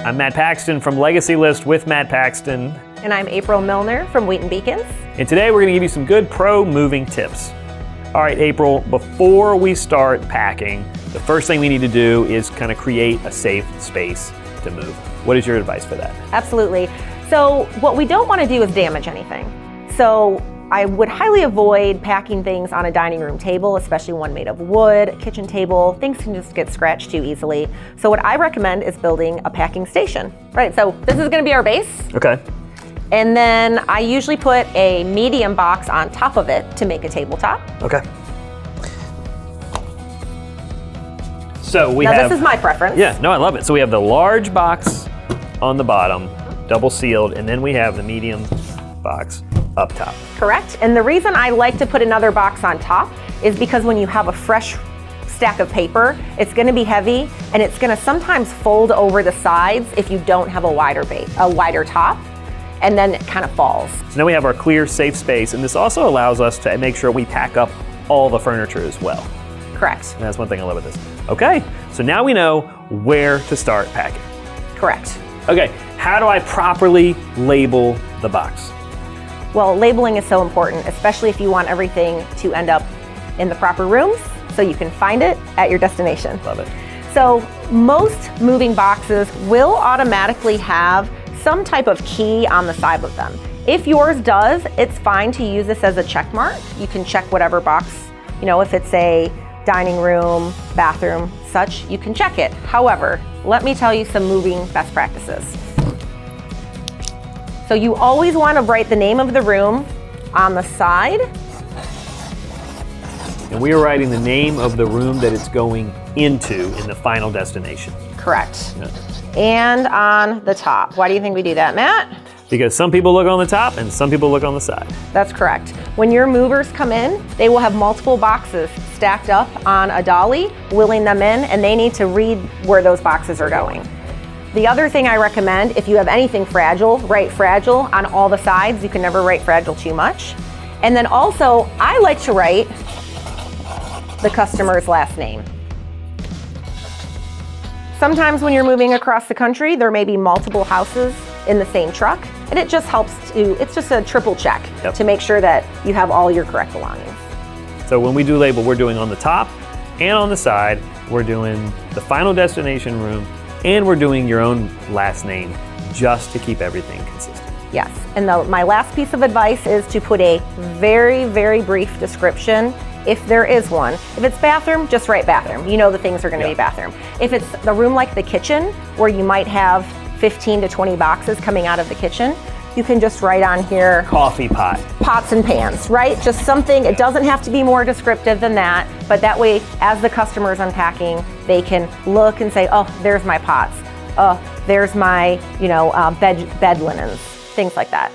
I'm Matt Paxton from Legacy List with Matt Paxton. And I'm April Milner from Wheaton Bekins. And today we're going to give you some good pro moving tips. All right, April, before we start packing, the first thing we need to do is kind of create a safe space to move. What is your advice for that? Absolutely. So what we don't want to do is damage anything. So I would highly avoid packing things on a dining room table, especially one made of wood, kitchen table. Things can just get scratched too easily. So what I recommend is building a packing station. Right, so this is going to be our base. Okay. And then I usually put a medium box on top of it to make a tabletop. Okay. So this is my preference. Yeah, no, I love it. So we have the large box on the bottom, double sealed, and then we have the medium box up top. Correct. And the reason I like to put another box on top is because when you have a fresh stack of paper, it's going to be heavy and it's going to sometimes fold over the sides if you don't have a wider top, and then it kind of falls. So now we have our clear, safe space, and this also allows us to make sure we pack up all the furniture as well. Correct. And that's one thing I love about this. Okay, so now we know where to start packing. Correct. Okay, how do I properly label the box? Well, labeling is so important, especially if you want everything to end up in the proper rooms so you can find it at your destination. Love it. So most moving boxes will automatically have some type of key on the side of them. If yours does, it's fine to use this as a check mark. You can check whatever box, if it's a dining room, bathroom, such, you can check it. However, let me tell you some moving best practices. So you always want to write the name of the room on the side. And we are writing the name of the room that it's going into in the final destination. Correct. Yeah. And on the top. Why do you think we do that, Matt? Because some people look on the top and some people look on the side. That's correct. When your movers come in, they will have multiple boxes stacked up on a dolly, wheeling them in, and they need to read where those boxes are going. The other thing I recommend, if you have anything fragile, write fragile on all the sides. You can never write fragile too much. And then also, I like to write the customer's last name. Sometimes when you're moving across the country, there may be multiple houses in the same truck, and it just helps it's just a triple check to make sure that you have all your correct belongings. So when we do label, we're doing on the top and on the side, we're doing the final destination room, and we're doing your own last name just to keep everything consistent. Yes, and my last piece of advice is to put a very, very brief description if there is one. If it's bathroom, just write bathroom. You know the things are going to be bathroom. If it's the room like the kitchen, where you might have 15 to 20 boxes coming out of the kitchen, you can just write on here, coffee pot. Pots and pans, right? Just something, it doesn't have to be more descriptive than that, but that way, as the customer is unpacking, they can look and say, oh, there's my pots. Oh, there's my, bed linens, things like that.